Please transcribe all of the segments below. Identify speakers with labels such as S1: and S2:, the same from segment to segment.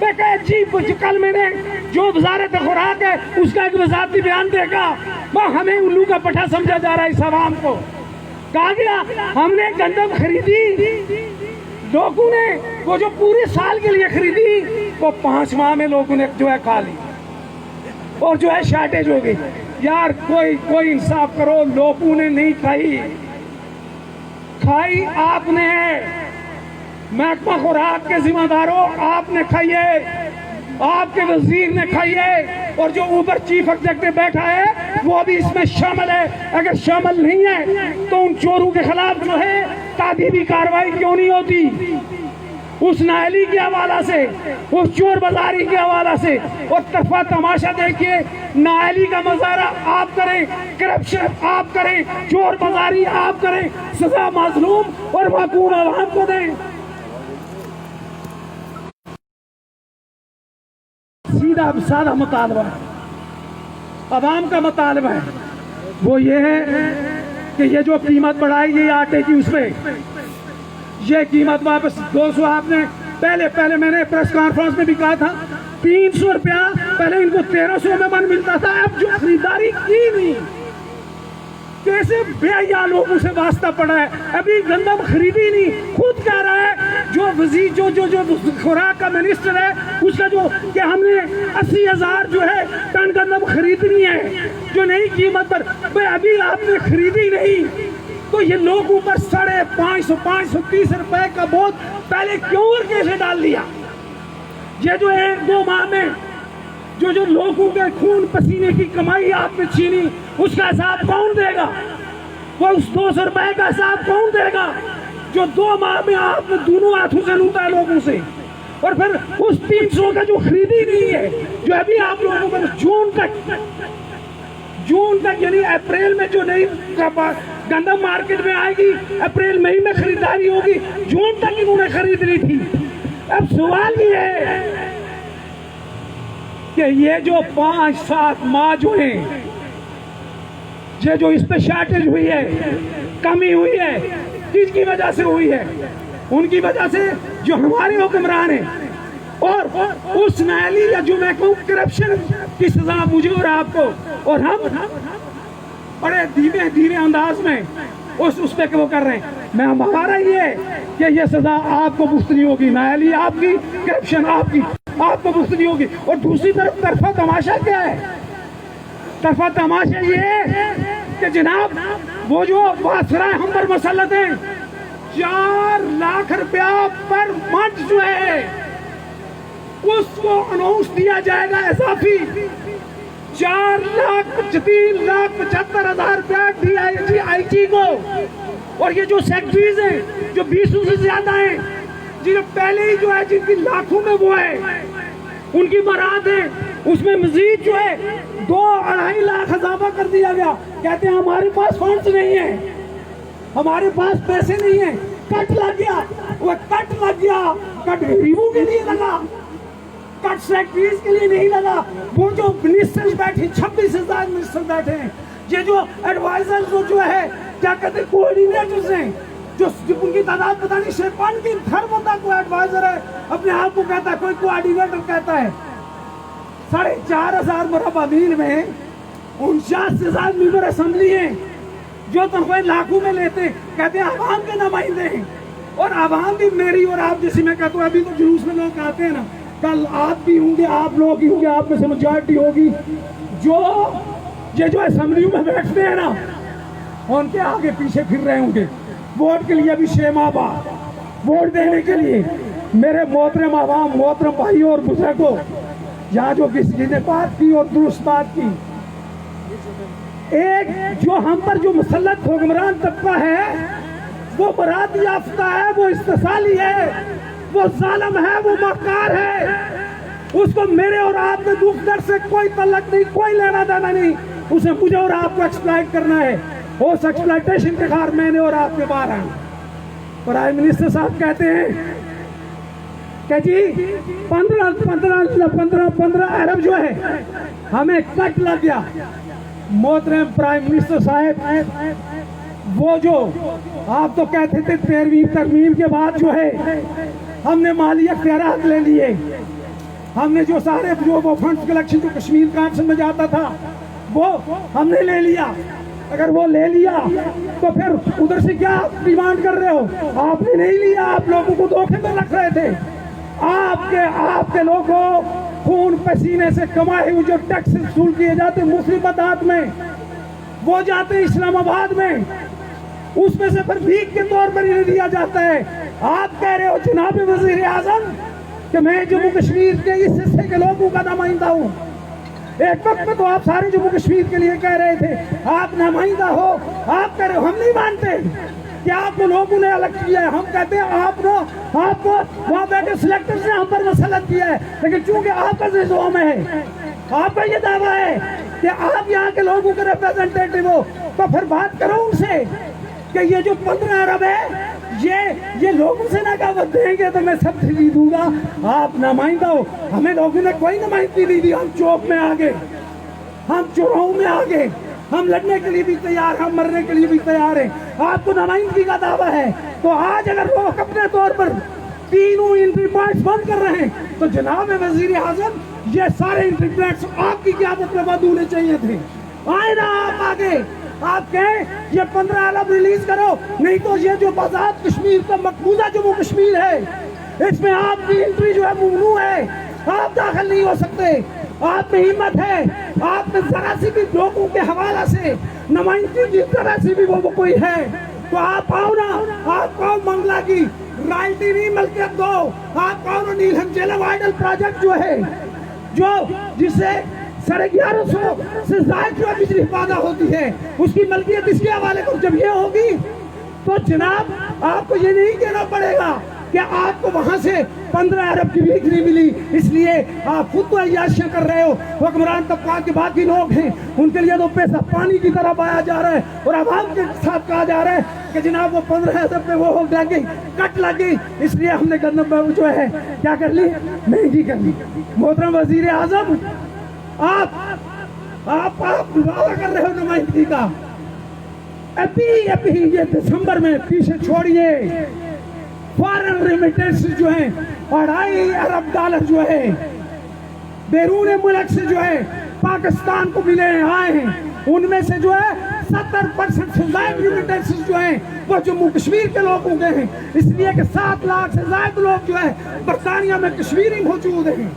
S1: میں کہا جی کل میں نے جو وزارت خوراک ہے اس کا ایک وزارتی بیان دیکھا، وہ ہمیں الو کا پٹھا سمجھا جا رہا ہے اس عوام کو. کہا گیا ہم نے گندم خریدی، لوگوں نے وہ جو پورے سال کے لیے خریدی وہ 5 ماہ میں لوگوں نے جو ہے کھا لی اور جو ہے شارٹیج ہو گئی. یار کوئی انصاف کرو، لوگوں نے نہیں کھائی آپ نے، محکمہ خوراک کے ذمہ داروں آپ نے کھائی ہے، آپ کے وزیر نے کھائی ہے، اور جو اوپر چیف ایگزیکٹو بیٹھا ہے وہ بھی اس میں شامل ہے. اگر شامل نہیں ہے تو ان چوروں کے خلاف جو ہے تعدیبی کارروائی کیوں نہیں ہوتی؟ اس نااہلی کے حوالہ سے، اس چور بازاری کے حوالہ سے. اور طرفہ تماشا دیکھیے، نااہلی کا مظاہرہ آپ کریں، کرپشن آپ کریں، چور بازاری آپ کریں، سزا مظلوم اور معقول عوام کو دیں. سیدھا سادہ مطالبہ ہے، عوام کا مطالبہ ہے وہ یہ ہے کہ یہ جو قیمت بڑھائی گئی آٹے کی، اس میں یہ قیمت واپس 200. آپ نے پہلے میں نے پریس کانفرنس میں بھی کہا تھا 300 روپیہ پہلے ان کو 1300 میں من ملتا تھا. اب جو خریداری کی نہیں، کیسے بے حیا لوگوں سے واسطہ پڑا ہے. ابھی گندم خریدی نہیں، خود کہہ رہا ہے جو وزیر جو خوراک کا منسٹر ہے اس کا جو کہ ہم نے 80,000 جو ہے ٹن گندم خریدنی ہے جو نئی قیمت پر. بھئی ابھی آپ نے خریدی نہیں تو یہ لوگ اوپر 530 روپے کا بوجھ پہلے کیوں اور کیسے ڈال دیا؟ یہ جو 1-2 ماہ میں جو لوگوں کے خون پسینے کی کمائی آپ نے چھینی، اس کا حساب کون دے گا؟ وہ اس 200 روپے کا حساب کون دے گا جو 2 ماہ میں آپ نے دونوں ہاتھوں سے لوٹا ہے لوگوں سے؟ اور پھر اس 300 کا جو خریدی نہیں ہے، جو ابھی آپ لوگوں کو جون تک یعنی اپریل میں جو نئی گندم مارکیٹ میں آئے گی، اپریل مئی میں خریداری ہوگی، جون تک انہوں نے خرید لی تھی. اب سوال یہ ہے کہ یہ جو 5-7 ماہ جو ہیں، یہ جو اس پہ شارٹیج ہوئی ہے، کمی ہوئی ہے، کس کی وجہ سے ہوئی ہے؟ ان کی وجہ سے جو ہمارے حکمران ہیں اور اس نااہلی یا جو میں کہوں کرپشن کی سزا مجھے اور آپ کو، اور ہم بڑے دھیرے انداز میں اس پہ وہ کر رہے ہیں. میں ہمارا یہ ہے کہ یہ سزا آپ کو بھگتنی ہوگی، نااہلی آپ کی، کرپشن آپ کو بھگتنی ہوگی. اور دوسری طرفہ تماشا کیا ہے؟ طرفہ تماشا یہ ہے کہ جناب وہ جو واسرائے ہم پر مسلط ہیں، 4 لاکھ روپیہ پر منتھ جو ہے اس کو اناؤنس دیا جائے گا اضافی. 4,75,000 روپیہ ڈی آئی جی کو. اور یہ جو سیکٹریز ہیں جو 20 سے زیادہ ہیں، جنہیں پہلے ہی جو ہے جن کی لاکھوں میں وہ ہے ان کی برات ہے، اس میں مزید جو ہے 2-2.5 لاکھ اضافہ کر دیا گیا. کہتے ہیں ہمارے پاس فنڈز نہیں ہیں، ہمارے پاس پیسے نہیں ہیں. کٹ لگ گیا، وہ کٹ لگ گیا. کٹ غریبوں کے لیے لگا، کٹ سیکٹریز کے لیے نہیں لگا. وہ جو منسٹر بیٹھے 26,000 منسٹر بیٹھے ہیں، یہ جو ایڈوائزر جو ہے کیا کہتے ہیں کوآرڈینیٹرز ہیں، جو ان کی تعداد پتہ نہیں 56 کی، ہر بندہ کوئی ایڈوائزر ہے، اپنے آپ کو کہتا ہے، کوئی کوآرڈینیٹر کہتا ہے. 4,500 مربع میل میں 49,000 ممبر اسمبلی ہیں جو تنخواہیں لاکھوں میں لیتے ہیں، کہتے ہیں عوام کے نمائندے ہیں. اور عوام بھی میری اور آپ جیسی، میں کہتا ہوں ابھی تو جلوس میں لوگ آتے ہیں نا، کل آپ بھی ہوں گے، آپ لوگ ہی ہوں گے، آپ میں سے میجارٹی ہوگی جو اسمبلیوں میں بیٹھتے ہیں نا، ان کے آگے پیچھے پھر رہے ہوں گے ووٹ کے لیے. ابھی 6 ماہ بعد ووٹ دینے کے لیے میرے محترم عوام، محترم بھائی اور بزرگوں، یہاں جو کسی نے بات کی اور درست بات کی، ایک جو ہم پر جو مسلط حکمران طبقہ ہے وہ برات یافتہ ہے، وہ استحصالی ہے، وہ ظالم ہے، وہ مکار ہے. اس کو میرے اور آپ کے دکھ درد سے کوئی تعلق نہیں، کوئی لینا دینا نہیں. اسے مجھے اور آپ کو ایکسپلائٹ کرنا ہے. اس ایکسپلائٹیشن کے خار میں نے اور آپ کے باہر ہیں. پرائم منسٹر صاحب کہتے ہیں کہ جی 15 ارب جو ہے ہمیں کٹ لگ گیا. محترم پرائم منسٹر صاحب، وہ جو آپ تو کہتے تھے 13ویں ترمیم کے بعد جو ہے ہم نے مالی اختیارات لے لیے، ہم نے جو سارے جو وہ فنڈز کلیکشن جو کشمیر کانسل میں جاتا تھا وہ ہم نے لے لیا. اگر وہ لے لیا تو پھر ادھر سے کیا ڈیمانڈ کر رہے ہو؟ آپ نے نہیں لیا, آپ لوگوں کو دھوکے میں رکھ رہے تھے. آپ کے لوگوں خون پسینے سے کمائے ہوئے جو ٹیکس وصول کیے جاتے مصیبتات میں, وہ جاتے اسلام آباد میں, اس میں سے پھر بھیک کے طور پر ہی دیا جاتا ہے. آپ کہہ رہے ہو جناب وزیر اعظم کہ میں جموں کشمیر کے اس حصے کے لوگوں کا نمائندہ ہوں. ایک وقت میں تو آپ سارے جموں کشمیر کے لیے کہہ رہے تھے آپ نمائندہ ہو. آپ کہہ رہے ہو ہم نہیں مانتے کہ آپ کو لوگوں نے الگ کیا ہے. ہم کہتے ہیں آپ کو وہاں بیٹھے سلیکٹرز نے ہم پر مسلط کیا ہے, لیکن چونکہ آپ کا زوم ہے, آپ کا یہ دعویٰ ہے کہ آپ یہاں کے لوگوں کے ریپرزنٹیٹیو ہو, تو پھر بات کرو ان سے کہ یہ جو 15 ارب ہے یہ لوگوں سے ناکاوت دیں گے تو میں سبسڈی دوں گا. آپ نمائندہ ہو, ہمیں لوگوں نے کوئی نمائندگی نہیں دی. ہم چوک میں آگے, ہم چوراہوں میں آگے, ہم لڑنے کے لیے بھی تیار, ہم مرنے کے لیے بھی تیار ہیں. آپ کو نمائندگی کا دعویٰ ہے تو آج اگر وہ اپنے طور پر تینوں انٹری پوائنٹس بند کر رہے ہیں تو جناب وزیر اعظم یہ سارے انٹری پوائنٹس آپ کی قیادت میں بند ہونے چاہیے تھے. آئے نا آپ آگے, آپ کہیں یہ 15 ارب ریلیز کرو, نہیں تو یہ جو آزاد کشمیر کا مقبوضہ جموں کشمیر ہے اس میں آپ کی انٹری جو ہے ممنوع ہے, آپ داخل نہیں ہو سکتے. آپ میں ہمت ہے, آپ میں ذرا سی بھی لوگوں کے حوالہ سے نمائندگی کی ذرا سی بھی وہ کوئی ہے تو آپ آؤ نا. آپ کو منگلا کی رائلٹی نہیں ملکیت دو. آپ آؤ نا نیلم جیلم آئیڈل پروجیکٹ جو ہے جس سے 1150 سے زائد جو بجلی پیدا ہوتی ہے اس کی ملکیت اس کے حوالے کو جب یہ ہوگی تو جناب آپ کو یہ نہیں کہنا پڑے گا کہ آپ کو وہاں سے 15 ارب کی بھیک نہیں ملی, اس لیے آپ خود تو عیاشیاں کر رہے ہو. حکمران طبقہ کے باقی لوگ ہیں ان کے لیے تو پیسہ پانی کی طرح بہایا جا رہا ہے اور عوام کے ساتھ کہا جا رہا ہے کہ جناب وہ 15 ارب پہ وہ ہو لگ گئی, کٹ لگ گئی, اس لیے ہم نے گندم جو ہے کیا کر لی, مہنگی کر لی. محترم وزیر اعظم آپ دعویٰ کر رہے ہو نمائندگی کا, ابھی یہ دسمبر میں پیچھے چھوڑیے فارن ریمیٹنس جو ہیں 2.5 ارب ڈالر جو ہے بیرون ملک سے جو ہے پاکستان کو ملے آئے ہیں, ان میں سے جو ہے 70% سے زائد ریمیٹنس جو ہیں وہ جموں کشمیر کے لوگوں کے ہیں, اس لیے کہ 7 لاکھ سے زائد لوگ جو ہے برطانیہ میں کشمیری موجود ہیں.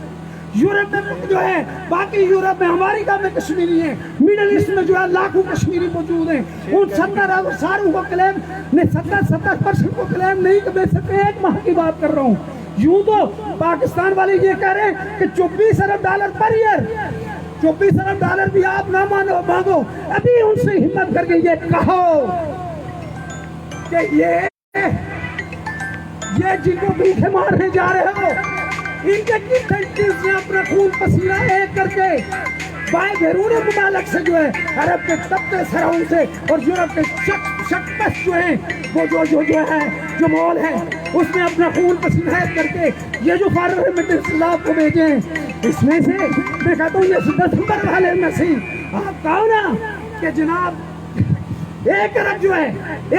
S1: یورپ میں جو ہے باقی یورپ میں ہماری کا میں کشمیری ہیں, میڈل ایسٹ میں جو ہے لاکھوں کشمیری موجود ہیں. ان 70 ساروں کو کلیم نے 70% کو کلیم نہیں کہ میں صرف 1 ماہ کی بات کر رہا ہوں. یوں تو پاکستان والے یہ کہہ رہے ہیں کہ 24 ارب ڈالر پر ایئر, 24 ارب ڈالر بھی آپ نہ مانگو. ابھی ان سے ہمت کر کے یہ کہو کہ یہ جن کو بھوکے مارنے جا رہے ہو ان کے کنٹریز نے اپنا خون پسینہ ایک کر کے بائیں بیرون ممالک سے جو ہے عرب کے تپتے سراؤں سے اور یورپ کے شکست جو ہیں وہ جو مول ہے اس میں اپنا خون پسینہ ایک کر کے یہ جو فارن ریمیٹنس لاکھ کو بھیجے ہیں, اس میں سے میں کہتا ہوں یہ دسمبر والے میں سے آپ کہو نا کہ جناب 1 ارب جو ہے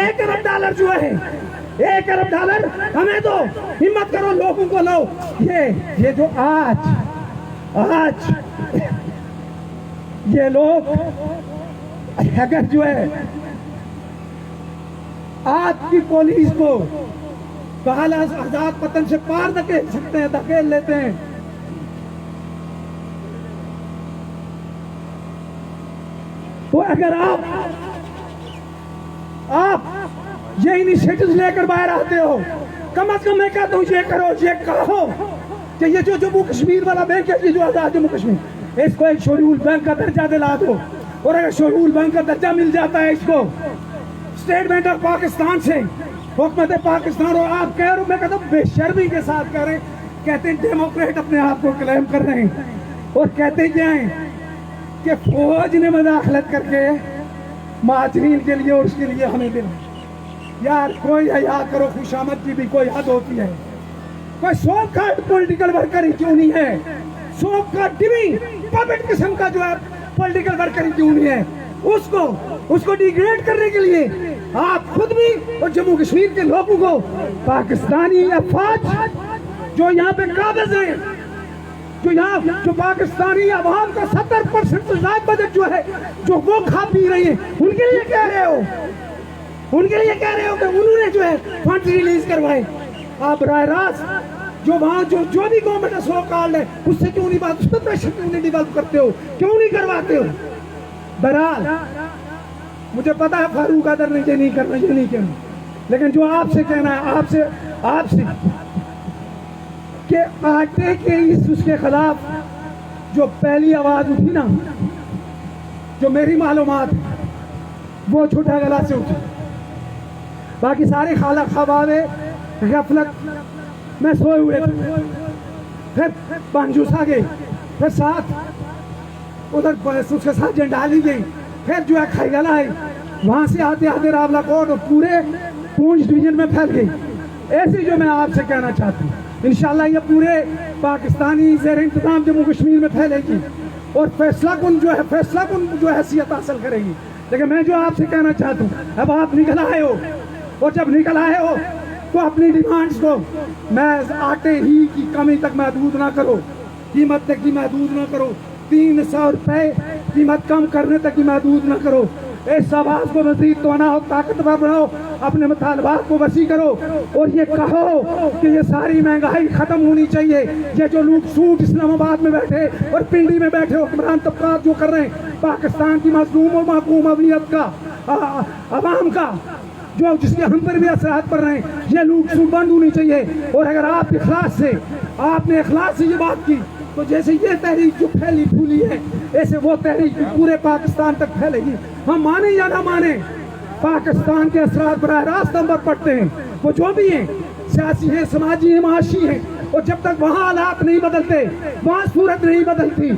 S1: 1 ارب ڈالر جو ہے 1 ارب ڈالر ہمیں دو, ہمت کرو لوگوں کو لو. یہ جو آج یہ لوگ اگر جو ہے آپ کی پولیس کو کہال آزاد پتن سے پار دھکیل سکتے ہیں, دھکیل لیتے ہیں, تو اگر آپ یہ انیشیٹیوز لے کر باہر آتے ہو, کم از کم میں کہتا ہوں یہ کرو, یہ کہو کہ یہ جو جموں کشمیر والا بینک ہے, یہ جو آزاد جموں کشمیر, اس کو ایک شیڈول بینک کا درجہ دلا دو. اور اگر شیڈول بینک کا درجہ مل جاتا ہے اس کو اسٹیٹ بینک آف پاکستان سے, حکومت پاکستان, اور آپ کہہ رہے ہو, میں کہتا ہوں بے شرمی کے ساتھ کہہ رہے ہیں, کہتے ہیں ڈیموکریٹ اپنے آپ کو کلیم کر رہے ہیں اور کہتے کیا ہیں کہ فوج نے مداخلت کر کے مہاجرین کے لیے اور اس کے لیے ہمیں دے. یار کوئی حیا کرو, خوش آمد کی بھی کوئی حد ہوتی ہے. کوئی سوک کا پولیٹیکل ورکر ہی کیوں نہیں ہے, سوک کا ٹیوی پپٹ قسم کا جو ہے پولیٹیکل ورکر ہی کیوں نہیں ہے, اس کو ڈیگریڈ کرنے کے لیے آپ خود بھی اور جموں کشمیر کے لوگوں کو پاکستانی افواج جو یہاں پہ قابض ہیں جو یہاں جو پاکستانی عوام کا 70% سے زائد بجٹ جو ہے جو وہ کھا پی رہی ہیں، ان کے لیے کہہ رہے ہو، ان کے لیے کہہ رہے ہو کہ انہوں نے جو ہے فنڈ ریلیز کروائے. آپ براہ راست جو وہاں جو بھی گورنمنٹ سو کالڈ ہے اس سے کیوں نہیں بات، اس پہ پریشر کیوں نہیں ڈیولپ کرتے ہو، کیوں نہیں کرواتے ہو؟ بہرحال مجھے پتا ہے فاروق قادر نے یہ نہیں کرنا، یہ نہیں کہنا، لیکن جو آپ سے کہنا ہے آپ سے کہ آٹے کے اس کے خلاف جو پہلی آواز اٹھی نا، جو میری معلومات وہ چھوٹا گلا سے اٹھی، باقی سارے خالہ خوابے غفلت میں سوئے ہوئے تھے. پھر پانجوس آ گئی، پھر ساتھ ادھر اس کے ساتھ جنڈالی گئی، پھر جو ہے کھائیگلا آئی، وہاں سے آتے آتے راولا کوٹ اور پورے پونچھ ڈویژن میں پھیل گئی. ایسے جو میں آپ سے کہنا چاہتا ہوں انشاءاللہ یہ پورے پاکستانی زیر انتظام جموں کشمیر میں پھیلے گی اور فیصلہ کن جو حیثیت حاصل کرے گی. لیکن میں جو آپ سے کہنا چاہتا ہوں، اب آپ نکل آئے ہو، اور جب نکل آئے ہو تو اپنی ڈیمانڈز کو میں آٹے ہی کی کمی تک محدود نہ کرو، قیمت تک کی محدود نہ کرو، 300 روپے قیمت کم کرنے تک کی محدود نہ کرو. اس آواز کو مزید توانہ اور طاقتور بناؤ، اپنے مطالبات کو وسیع کرو اور یہ کہو کہ یہ ساری مہنگائی ختم ہونی چاہیے. یہ جو لوگ سوٹ اسلام آباد میں بیٹھے اور پنڈی میں بیٹھے حکمران طبقات جو کر رہے ہیں پاکستان کی مظلوم و محکوم عولیت کا، عوام کا، جو جس کے ہم پر بھی اثرات پڑ رہے ہیں، یہ لوگ سوٹ بند ہونی چاہیے. اور اگر آپ نے اخلاص سے یہ بات کی تو جیسے یہ تحریک جو پھیلی پھولی ہے ایسے وہ تحریک پورے پاکستان تک پھیلے گی. ہم مانیں یا نہ مانیں، پاکستان کے اثرات براہ راست ہم پر پڑتے ہیں، وہ جو بھی ہیں، سیاسی ہیں، سماجی ہیں، معاشی ہیں، اور جب تک وہاں حالات نہیں بدلتے، وہاں صورت نہیں بدلتی،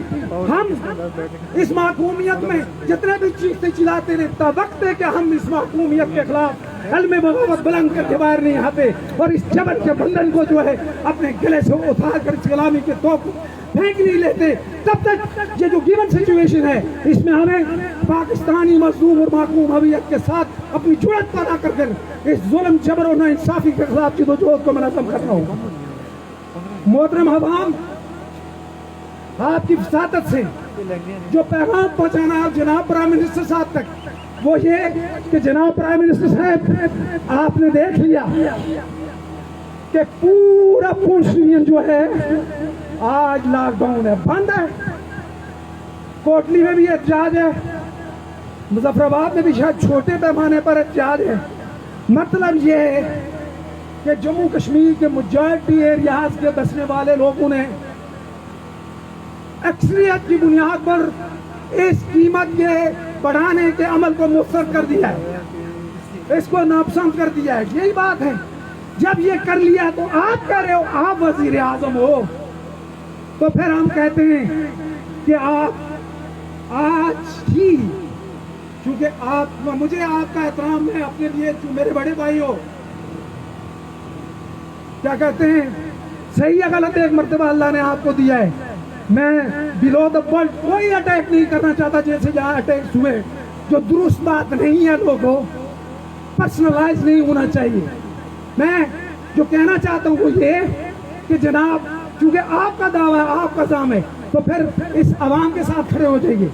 S1: ہم اس محکومیت میں جتنے بھی چیختے چلاتے رہتا وقت ہے کہ ہم اس محکومیت کے خلاف علم بغاوت بلند کر کے باہر نہیں آتے اور اس جبر کے بندھن کو جو ہے اپنے گلے سے اتار کر اس غلامی کے توپ پھینک نہیں لیتے. تب تک یہ جو گیون سچویشن ہے اس میں ہمیں پاکستانی مظلوم اور محکوم ہویت کے ساتھ اپنی جرأت پیدا کر کر اس ظلم جبر اور ناانصافی کے خلاف جدوجہد کو منظم کرنا ہوگا. محترم عوام، آپ کی وساطت سے جو پیغام پہنچانا ہے جناب پرائم منسٹر صاحب تک وہ یہ کہ جناب پرائم منسٹر صاحب آپ نے دیکھ لیا کہ پورا پونچھ ڈویژن جو ہے آج لاک ڈاؤن ہے، بند ہے. کوٹلی میں بھی احتجاج ہے، مظفر آباد میں بھی شاید چھوٹے پیمانے پر احتجاج ہے. مطلب یہ ہے کہ جموں کشمیر کے میجارٹی ایریاز کے بسنے والے لوگوں نے اکثریت کی بنیاد پر اس قیمت کے بڑھانے کے عمل کو مؤثر کر دیا ہے، اس کو ناپسند کر دیا ہے. یہی بات ہے. جب یہ کر لیا تو آپ کہہ رہے ہو آپ وزیر اعظم ہو، تو پھر ہم کہتے ہیں کہ آپ آج ہی، چونکہ مجھے آپ کا احترام ہے اپنے لیے، میرے بڑے بھائی ہو، کیا کہتے ہیں صحیح یا غلط ایک مرتبہ اللہ نے آپ کو دیا ہے. میں بلو دا بیلٹ کوئی اٹیک نہیں کرنا چاہتا جیسے جہاں اٹیکس ہوئے، جو درست بات نہیں ہے، لوگوں پرسنلائز نہیں ہونا چاہیے. میں جو کہنا چاہتا ہوں وہ یہ کہ جناب چونکہ آپ کا دعویٰ ہے، آپ کا زام ہے، تو پھر اس عوام کے ساتھ کھڑے ہو جائیے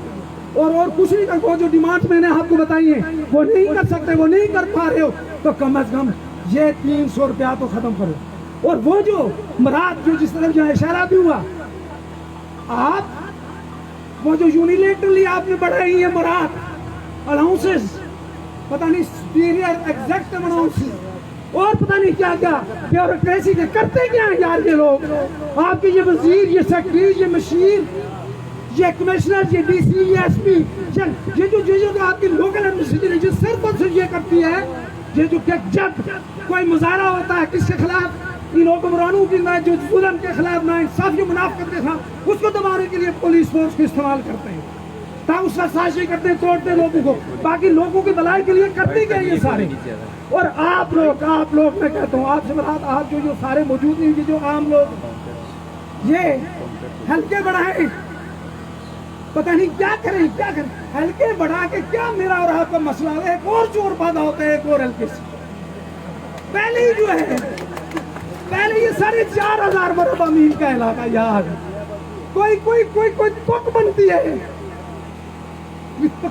S1: اور کچھ نہیں کر. وہ جو ڈیمانڈ میں نے آپ کو بتائی ہیں وہ نہیں کر سکتے، وہ نہیں کر پا رہے ہو، تو کم از کم یہ 300 روپیہ تو ختم کرو. اور وہ جو مراد جو جس طرح جہاں اشارہ بھی ہوا، آپ وہ جو یونیلیٹرلی آپ نے بڑھائی ہے مراد الاؤنسز، پتہ نہیں سپیریئر ایگزیکٹ الاؤنسز اور پتہ نہیں کیا کیا بیوروکریسی کے کرتے کیا ہیں یار یہ لوگ. آپ کے یہ وزیر، یہ سیکرٹری، یہ مشیر، یہ کمشنر، یہ ڈی سی، یہ ایس پی، یہ جو آپ کی لوکل ایڈمنسٹریشن ہے جو صرف اور صرف یہ کرتی ہے، یہ جو کہ جب کوئی مظاہرہ ہوتا ہے کس کے خلاف، ان حکمرانوں کی جو ظلم کے خلاف، ناانصافی و منافقت کے خلاف، اس کو دبانے کے لیے پولیس فورس کو استعمال کرتے ہیں، اس کا سازشیں کرتے ہیں، توڑتے لوگوں کو، باقی لوگوں کی بھلائی کے لیے کرتے کیا یہ سارے. اور آپ لوگ میں کہتا ہوں آپ سے مراد آپ جو سارے موجود ہیں، جو عام لوگ یہ ہلکے بڑھائیں، پتہ نہیں کیا کریں، ہلکے بڑھا کے کیا میرا اور آپ کا مسئلہ ہے. ایک اور چور پیدا ہوتا ہے، ایک اور ہلکے سے. پہلے ہی جو ہے پہلے یہ 4,500 مربع میل کا علاقہ یار کوئی تک بنتی ہے.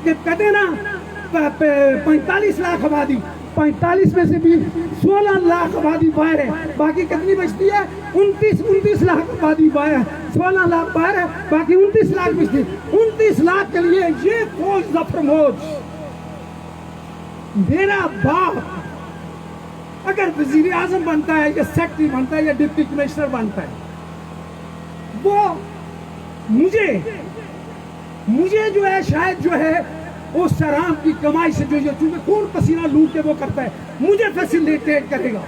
S1: کہتے ہیں نا 45 لاکھ آبادی، 45 میں سے بھی 16 لاکھ آبادی باہر ہے، باقی کتنی بچتی ہے؟ 29 لاکھ آبادی باہر ہے، 16 لاکھ باہر ہے، باقی 29 لاکھ بچتی ہے. 29 لاکھ کے لیے یہ فوج ظفر موج. میرا باپ اگر وزیر اعظم بنتا ہے یا سیکرٹری بنتا ہے یا ڈپٹی کمشنر بنتا ہے، وہ مجھے جو ہے شاید جو ہے اس شرام کی کمائی سے جو چونکہ خون پسینہ لوٹ کے وہ کرتا ہے، مجھے فیسیلیٹیٹ کرے گا،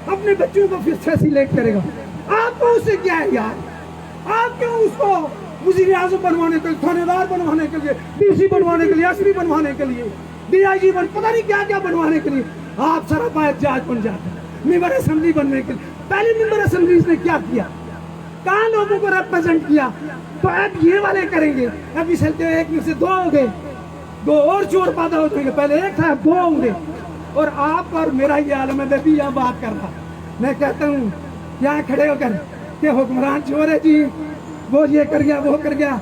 S1: اپنے بچوں کو فیسیلیٹ کرے گا. آپ کو اس سے کیا ہے یار؟ آپ کیوں اس کو وزیر اعظم بنوانے کے لیے، تھانے دار بنوانے کے لیے، ڈی سی بنوانے کے لیے، ایس پی بنوانے کے لیے، ڈی آئی جی پتہ نہیں کیا کیا بنوانے کے لیے آپ سراپا جاج بن جاتے ہیں. ممبر اسمبلی بننے کے لیے پہلے ممبر اسمبلیز نے کیا کیا؟ کہاں لوگوں کو ریپرزینٹ کیا؟ تو اب یہ والے کریں گے. اب اس ہلکے ایک میں سے 2 ہو گئے، 2 اور چور پیدا ہو جائیں گے. پہلے 1 تھا، 2 ہوں گے. اور آپ اور میرا یہ عالم ہے. میں بھی یہاں بات کرتا، میں کہتا ہوں یہاں کھڑے ہو کر کہ حکمران چور ہے جی، وہ یہ کر گیا، وہ کر گیا.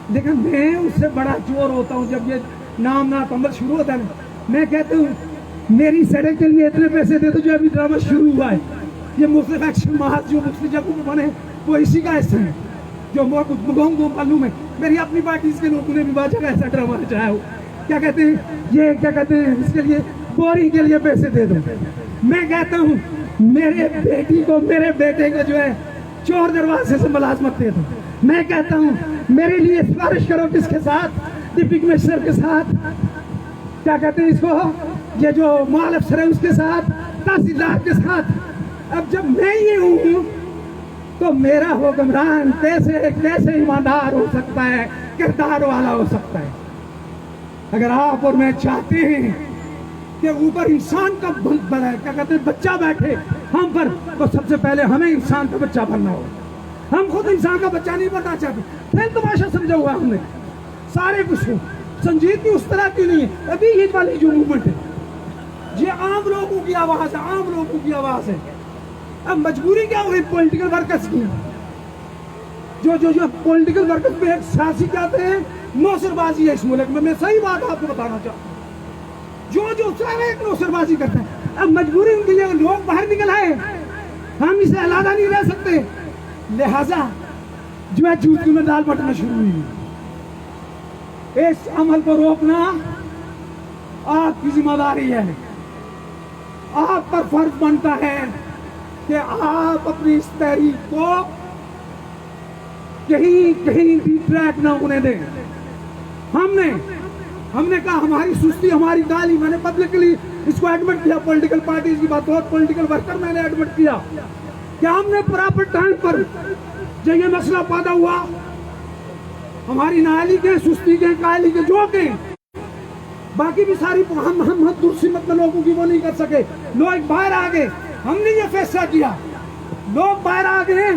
S1: لیکن میں اس سے بڑا چور ہوتا ہوں جب یہ نام نات عمل شروع ہوتا ہے نا. میں کہتا ہوں میری سڑک کے لیے اتنے پیسے دے دو جو ابھی ڈرامہ شروع ہوا ہے. یہ مختلف ایکشن محاذ جو مختلف جگہوں پہ بنے وہ اسی کا حصہ ہے. جو معلوم ہے میری اپنی پارٹیز کے لوگوں نے بھی بہت جگہ ایسا ڈرامہ چاہا ہو. کیا کہتے ہیں یہ، کیا کہتے ہیں اس کے لیے بورنگ کے لیے پیسے دے دو. میں کہتا ہوں میرے بیٹی کو، میرے بیٹے کو جو ہے چور دروازے سے ملازمت دے دو. میں کہتا ہوں میرے لیے سفارش کرو کس کے ساتھ؟ ڈپٹی کمشنر کے ساتھ، کیا کہتے ہیں اس کو، یہ جو مال افسر ہے اس کے ساتھ، تحصیلدار کے ساتھ. اب جب میں یہ ہوں تو میرا حکمران کیسے ایماندار ہو سکتا ہے، کردار والا ہو سکتا ہے؟ اگر آپ اور میں چاہتے ہیں کہ اوپر انسان کا بڑا کیا کہتے ہیں بچہ بیٹھے ہم پر، تو سب سے پہلے ہمیں انسان کا بچہ بننا ہوگا. ہم خود انسان کا بچہ نہیں بننا چاہتے. پھر تماشا سمجھا ہوا ہم نے سارے کچھ کو. سنجیدگی اس طرح کی نہیں ہے. ابھی یہ والی جو موومنٹ ہے یہ عام لوگوں کی آواز ہے، عام لوگوں کی آواز ہے. اب مجبوری کیا ہوئی پولیٹیکل ورکرز کی، جو پولیٹیکل ورکرز میں ایک سیاسی کہتے ہیں نوسر بازی ہے اس ملک میں. میں صحیح بات آپ کو بتانا چاہتا ہوں، جو سارا ایک نوسر بازی کرتا ہے. اب مجبوری ان کے لیے لوگ باہر نکل آئے، ہم اسے علیحدہ نہیں رہ سکتے، لہذا جو ہے جوتیوں میں دال بٹنا شروع ہوئی. اس عمل کو روکنا آپ کی ذمہ داری ہے. آپ پر فرض بنتا ہے کہ آپ اپنی اس تحریک کو کہیں بھی ٹریک نہ ہونے دیں. ہم نے کہا ہماری سستی، ہماری گالی، میں نے پبلکلی اس کو ایڈمٹ کیا. پولیٹیکل پارٹیز کی بات، بہت پولیٹیکل ورکر میں نے ایڈمٹ کیا کہ ہم نے پراپر ٹائم پر جب یہ مسئلہ پیدا ہوا، ہماری نااہلی کے، سستی کے، کاہلی کے، جو کہ باقی بھی ساری ہم درسمت میں لوگوں کی وہ نہیں کر سکے. لوگ باہر آ گئے، ہم نے یہ فیصلہ کیا، لوگ باہر آ گئے.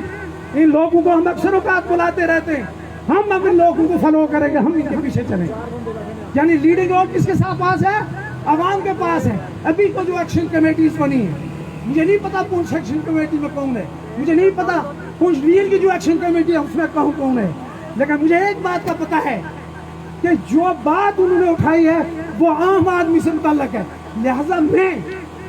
S1: ان لوگوں کو ہم اکثر اوقات بلاتے رہتے ہیں، ہم اب ان لوگوں کو فالو کریں گے، ہم ان کے پیچھے چلیں گے. یعنی لیڈنگ اور کس کے ساتھ پاس ہے؟ عوام کے پاس ہے. ابھی کو جو ایکشن کمیٹیز بنی ہیں، مجھے نہیں پتا پونچھ ایکشن کمیٹی میں کون ہے، مجھے نہیں پتا پونچھ ریل کی جو ایکشن کمیٹی ہے اس میں کون ہے، لیکن مجھے ایک بات کا پتا ہے کہ جو بات انہوں نے اٹھائی ہے وہ عام آدمی سے متعلق ہے. لہذا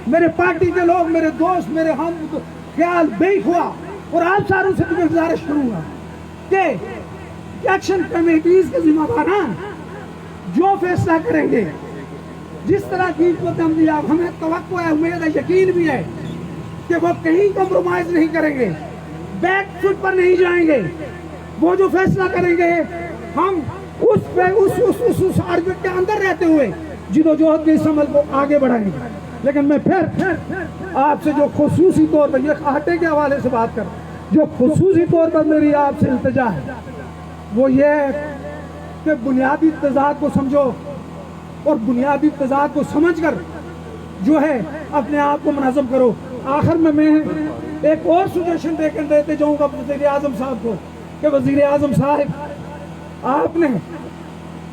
S1: میرے پارٹی کے لوگ، میرے دوست، میرے ہم خیال بیک ہوا اور آپ ساروں سے تمہیں گزارش کروں گا کہ ایکشن کمیٹیز کے ذمہ داران جو فیصلہ کریں گے، جس طرح کی ہمیں توقع ہے، امید ہے، یقین بھی ہے کہ وہ کہیں کمپرومائز نہیں کریں گے، بیک فٹ پر نہیں جائیں گے. وہ جو فیصلہ کریں گے ہم اس آربٹ کے اندر رہتے ہوئے جدوجہد کے اس عمل کو آگے بڑھائیں گے. لیکن میں پھر آپ سے جو خصوصی طور پر یہ کھاٹے کے حوالے سے بات کر، جو خصوصی طور پر میری آپ سے التجا ہے وہ یہ کہ بنیادی تضاد کو سمجھو اور بنیادی تضاد کو سمجھ کر جو ہے اپنے آپ کو منظم کرو. آخر میں ایک اور سجیشن دیتے جاؤں گا وزیر اعظم صاحب کو کہ وزیر اعظم صاحب آپ نے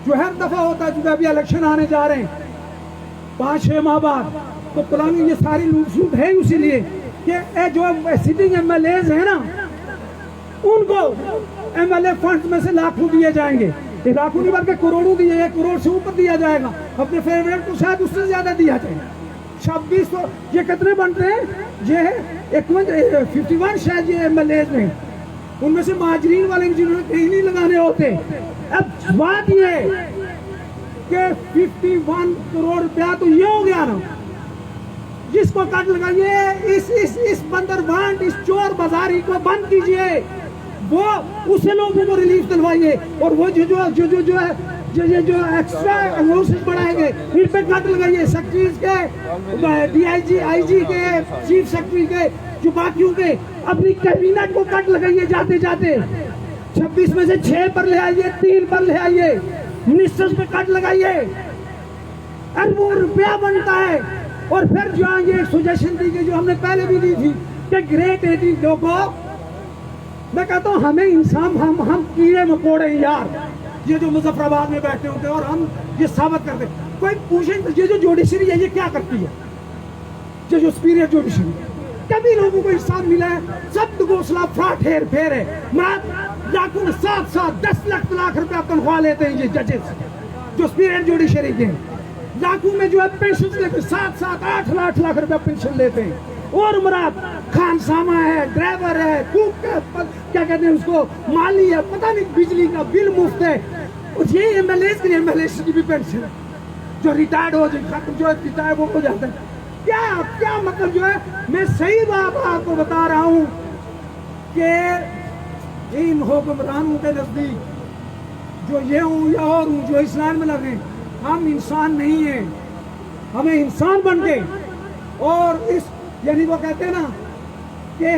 S1: جو ہر دفعہ ہوتا ہے، چونکہ ابھی الیکشن آنے جا رہے ہیں 5-6 ماہ بعد، تو پلاننگ یہ ساری لوٹ سوٹ ہے اسی لیے کہ جو سٹنگ ایم ایل ایز ہیں نا ان کو MLA فنڈ میں سے لاکھوں دیے جائیں گے, لاکھوں نہیں بلکہ کروڑوں دیے, 1 کروڑ سے اوپر دیا جائے گا, اپنے فیوریٹ کو شاید اس سے زیادہ دیا جائے گا. 2600 یہ کتنے بنتے ہیں, یہ 51 شاید یہ MLAs میں, ان میں سے مہاجرین والے جنہوں نے کہیں نہیں لگانے ہوتے. اب بات یہ کہ 51 کروڑ روپیہ تو یہ ہو گیا نا, جس کو کٹ لگائیے, اس بندربانٹ, اس چور بازاری کو بند کیجئے, وہ اسے لوگوں کو ریلیف دلوائیے, اور وہ جو ایکسٹرا الوسز بڑھائیں گے ان پہ کٹ لگائیے, سیکرٹریز کے, DIG کے, چیف سیکرٹری کے, جو باقیوں کے, اپنی کابینہ کو کٹ لگائیے جاتے جاتے. 26 میں سے 6 پر لے آئیے, 3 پر لے آئیے, منسٹرز پہ کٹ لگائیے, اربوں روپیہ بنتا ہے. اور پھر جو آئیں گے سجیشن دی گئی جو ہم نے پہلے بھی دی تھی کہ گریٹ 80 لوگوں, میں کہتا ہوں ہمیں انسان, ہم کیڑے مکوڑے ہیں یار, یہ جو مظفر آباد میں بیٹھے ہوتے ہیں اور ہم یہ ثابت کرتے ہیں. کوئی پوچھیں یہ جو جوڈیشری ہے یہ کیا کرتی ہے, یہ جو سپیریئر جوڈیشری, کبھی لوگوں کو انسان ملا ہے, سب گوسلا فراٹ ہیر پھیر ہے. مراد لاکھوں میں 7 لاکھ روپیہ تنخواہ لیتے ہیں یہ ججز جو سپیریئر جوڈیشری کے, لاکھوں میں جو ہے پینشن لیتے ہیں, 7-8 لاکھ روپیہ پینشن لیتے ہیں. اور مراد خان سامہ ہے, ڈرائیور ہے, کوک کیا کہتے ہیں اس کو, مالی ہے, پتہ نہیں بجلی کا بل مفت ہے. اور یہ MLAs کے لیے MLAs کی بھی پینشن ہے, جو ریٹائرڈ ہو جائے, جو ریٹائر ہو جاتا ہے. کیا مطلب جو ہے, میں صحیح بات آپ کو بتا رہا ہوں کہ ان حکمرانوں کے نزدیک جو یہ ہوں یا اور ہوں, جو اسلام میں لگے, ہم انسان نہیں ہیں, ہمیں انسان بن کے, اور اس یعنی وہ کہتے ہیں نا کہ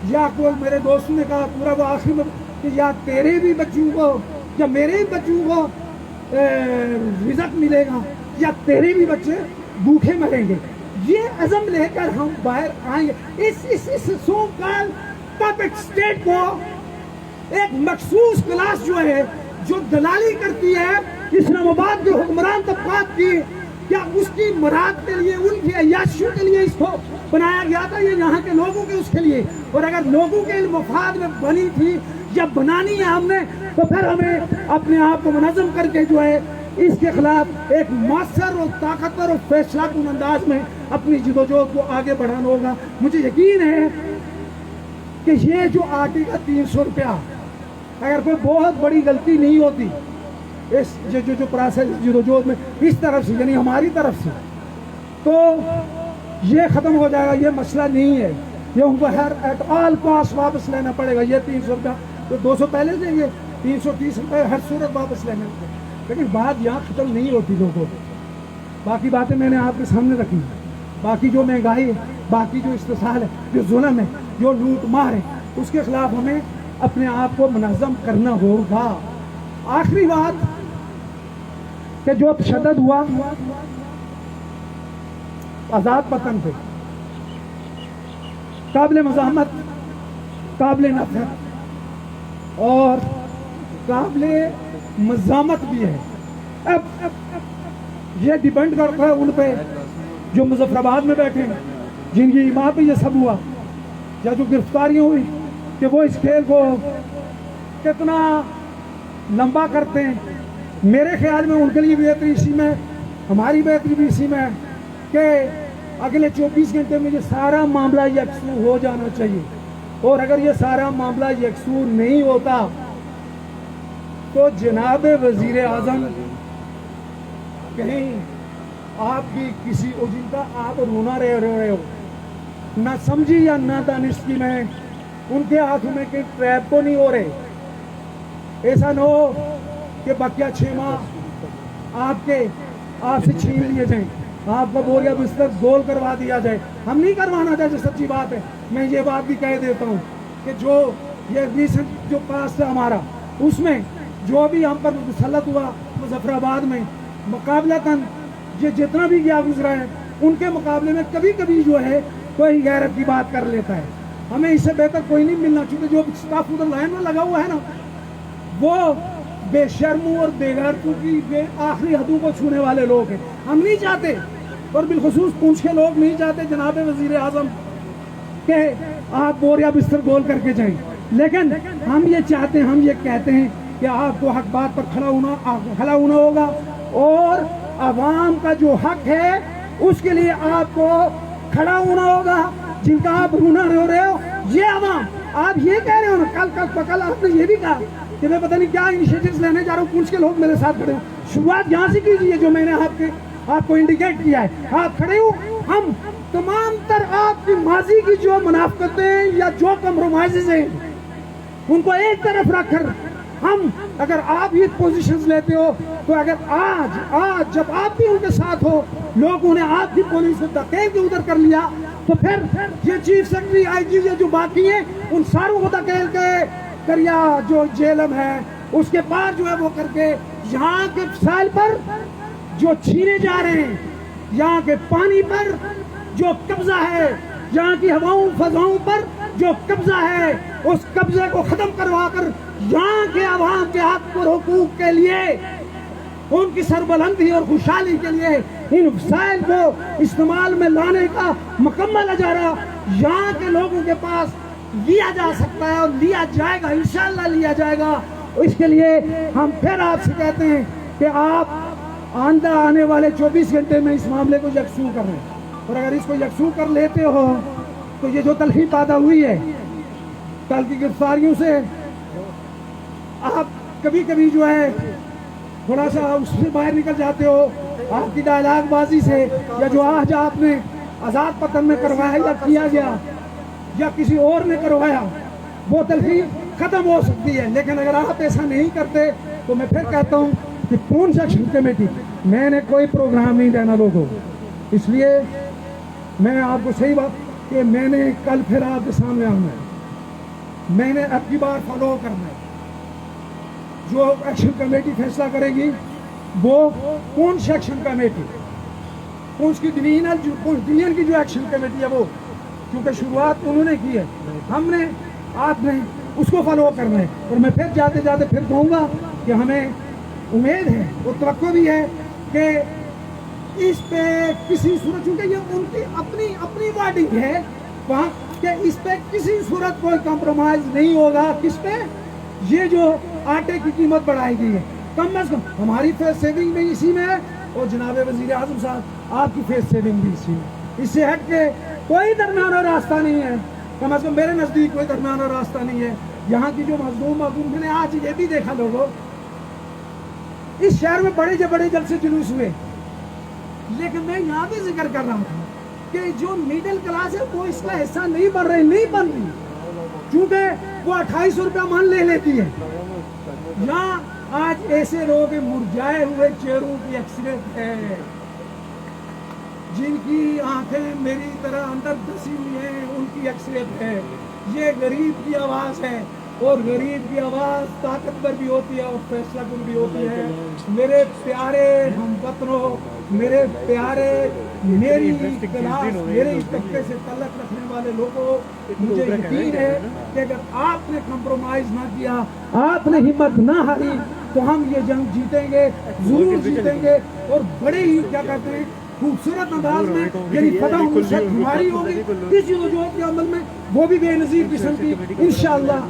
S1: یا کوئی میرے دوست نے کہا پورا وہ آخری میں کہ یا تیرے بھی بچوں کو یا میرے بھی بچوں کو رزق ملے گا یا تیرے بھی بچے بھوکے مریں گے. یہ عزم لے کر ہم باہر آئیں گے. اس سو کال پپٹ اسٹیٹ کو ایک مخصوص کلاس جو ہے جو دلالی کرتی ہے اسلام آباد کے حکمران طبقات کی, کیا اس کی مراد کے لیے, ان کی عیاشیوں کے لیے اس کو بنایا گیا تھا, یہ یہاں کے لوگوں کے اس کے لیے. اور اگر لوگوں کے مفاد میں بنی تھی یا بنانی ہے ہم نے, تو پھر ہمیں اپنے آپ کو منظم کر کے جو ہے اس کے خلاف ایک مؤثر اور طاقتور اور فیصلہ کن انداز میں اپنی جدوجہد کو آگے بڑھانا ہوگا. مجھے یقین ہے کہ یہ جو آرٹیکل 300 روپیہ, اگر کوئی بہت بڑی غلطی نہیں ہوتی اس جو پروسیس جدوجہد میں اس طرف سے یعنی ہماری طرف سے, تو یہ ختم ہو جائے گا. یہ مسئلہ نہیں ہے, یہ ان کو ہر ایٹ آل کاسٹ واپس لینا پڑے گا. یہ 300 روپیہ تو 200 پہلے دیں گے, 330 روپئے ہر صورت واپس لینا پڑے گا. لیکن بات یہاں ختم نہیں ہوتی لوگوں کو. باقی باتیں میں نے آپ کے سامنے رکھی, باقی جو مہنگائی ہے, باقی جو استحصال ہے, جو ظلم ہے, جو لوٹ مار ہے, اس کے خلاف ہمیں اپنے آپ کو منظم کرنا ہوگا. آخری بات کہ جو تشدد ہوا آزاد وطن پہ, قابل مزاحمت, قابل نفرت اور قابل مزاحمت بھی ہے. اب یہ ڈیپینڈ کرتا ہے ان پہ جو مظفر آباد میں بیٹھے ہیں, جن کی ماں پہ یہ سب ہوا, یا جو گرفتاریاں ہوئی, کہ وہ اس کھیل کو کتنا لمبا کرتے ہیں. میرے خیال میں ان کے لیے بہتری اسی میں, ہماری بہتری بھی اسی میں کہ اگلے 24 گھنٹے میں یہ سارا معاملہ یکسو ہو جانا چاہیے. اور اگر یہ سارا معاملہ یکسو نہیں ہوتا تو جناب وزیر اعظم کہیں آپ بھی کسی جن کا آپ رونا رہے ہو, نہ سمجھی یا نہ دانشگی میں ان کے ہاتھوں میں کہ ٹریپ تو نہیں ہو رہے. ایسا نہ ہو کہ بقیہ 6 ماہ آپ سے چھین لیے جائیں, آپ کا بوریا بستر گول کروا دیا جائے. ہم نہیں کروانا چاہتے, سچی بات ہے. میں یہ بات بھی کہہ دیتا ہوں کہ جو یہ ریسنٹ جو پاس ہے ہمارا, اس میں جو بھی ہم پر مسلط ہوا مظفر آباد میں, مقابلتاً یہ جتنا بھی گیا گزرا ہے ان کے مقابلے میں کبھی کبھی جو ہے کوئی غیرت کی بات کر لیتا ہے. ہمیں اس سے بہتر کوئی نہیں ملنا چاہیے. جو اسٹاف ادھر لائن میں لگا ہوا ہے نا, وہ بے شرموں اور بے غیرتوں کی بے آخری حدوں کو چھونے والے لوگ ہیں. ہم نہیں چاہتے, اور بالخصوص پونچھ کے لوگ نہیں چاہتے جناب وزیر اعظم کہ آپ بوریا بستر گول کر کے جائیں. لیکن ہم یہ چاہتے ہیں, ہم یہ کہتے ہیں کہ آپ کو حق بات پر کھڑا ہونا ہوگا, اور عوام کا جو حق ہے اس کے لیے آپ کو کھڑا ہونا ہوگا. جن کا آپ ہنر ہو رہے ہو, یہ عوام, آپ یہ کہہ رہے ہو نا, کل آپ نے یہ بھی کہا کہ میں پتہ نہیں کیا انیشیٹوز لینے جا رہا ہوں, پولیس کے لوگ میرے ساتھ کھڑے ہوں. شروعات یہاں سے کیجیے جو میں نے آپ کو انڈیکیٹ کیا ہے. آپ کھڑے ہو, ہم تمام تر آپ کی ماضی کی جو منافقتیں یا جو کمپرومائزز ہیں ان کو ایک طرف رکھ کر ہم, اگر آپ یہ پوزیشنز لیتے ہو تو اگر آج جب آپ بھی ان کے ساتھ ہو, لوگوں نے آپ کی پولیس کو دھکیل کے ادھر کر لیا, تو پھر یہ چیف سیکرٹری آئی جی جو باقی ہیں ان ساروں کو دھکیل کے کریا جو جیلم ہے اس کے بعد جو ہے وہ کر کے یہاں کے وسائل پر جو چھینے جا رہے ہیں, یہاں کے پانی پر جو قبضہ ہے, یہاں کی ہواؤں فضاؤں پر جو قبضہ ہے, اس قبضے کو ختم کروا کر یہاں کے عوام کے حق اور حقوق کے لیے, ان کی سربلندی اور خوشحالی کے لیے ان وسائل کو استعمال میں لانے کا مکمل اجارہ یہاں کے لوگوں کے پاس لیا جا سکتا ہے, اور لیا جائے گا, انشاءاللہ لیا جائے گا. اس کے لیے ہم پھر آپ سے کہتے ہیں کہ آپ آنے والے 24 گھنٹے میں اس معاملے کو یکسو کر رہے ہیں, اور اگر اس کو یکسو کر لیتے ہو تو یہ جو تلخی پیدا ہوئی ہے کل کی گرفتاریوں سے, آپ کبھی کبھی جو ہے تھوڑا سا اس سے باہر نکل جاتے ہو, آپ کی ڈائلاگ بازی سے, یا جو آج آپ نے آزاد پتن میں کروایا یا کیا گیا یا کسی اور نے کروایا, وہ تلخی ختم ہو سکتی ہے. لیکن اگر آپ ایسا نہیں کرتے تو میں پھر کہتا ہوں کہ پون سیکشن کمیٹی, میں نے کوئی پروگرام نہیں دینا لوگوں, اس لیے میں آپ کو صحیح بات کہ میں نے کل پھر آپ کے سامنے آنا ہے, میں نے اب کی بار فالو کرنا ہے. جو ایکشن کمیٹی فیصلہ کرے گی وہ کون سیکشن کمیٹی, اس کی ڈویژن کی جو ایکشن کمیٹی ہے وہ, کیونکہ شروعات انہوں نے کی ہے, ہم نے آپ نے اس کو فالو کرنا ہے. اور میں پھر جاتے جاتے پھر کہوں گا کہ ہمیں امید ہے اور توقع بھی ہے کہ اس پہ کسی صورت, چونکہ یہ ان کی اپنی وارڈنگ ہے وہاں, کہ اس پہ کسی صورت کوئی کمپرومائز نہیں ہوگا. کس پہ؟ یہ جو آٹے کی قیمت بڑھائی گئی ہے, کم از کم ہماری فیس سیونگ بھی اسی میں ہے, اور جناب وزیر اعظم صاحب آپ کی فیس سیونگ بھی اسی میں. اس سے ہٹ کے کوئی درمیانہ راستہ نہیں ہے, کم از کم میرے نزدیک کوئی درمیانہ راستہ نہیں ہے. یہاں کی جو مظلوم میں نے آج یہ بھی دیکھا, لوگوں اس شہر میں بڑے بڑے جلسے جلوس ہوئے, لیکن میں یہاں بھی ذکر کر رہا تھا کہ جو میڈل کلاس ہے وہ اس کا حصہ نہیں بن رہی, کیونکہ وہ 2800 روپیہ من لے لیتی ہے. یہاں آج ایسے لوگ مرجھائے ہوئے چہروں کی اکثریت ہے, جن کی آنکھیں میری طرح اندر دسی ہوئی ہیں, ان کی اکثریت ہے. یہ غریب کی آواز ہے, اور غریب کی آواز طاقتور بھی ہوتی ہے اور فیصلہ کن بھی ہوتی ہے. میرے پیارے ہم وطنوں, میرے پیارے میری کلاس, میرے اس طبقے سے تعلق رکھنے والے لوگوں, مجھے یقین ہے کہ اگر آپ نے کمپرومائز نہ کیا, آپ نے ہمت نہ ہاری, تو ہم یہ جنگ جیتیں گے, ضرور جیتیں گے. اور بڑے ہی کیا کہتے ہیں خوبصورت انداز میں, یعنی فتح ہماری ہوگی کسی وجوہات کے عمل میں, وہ بھی بے نظیر قسم کی انشاءاللہ.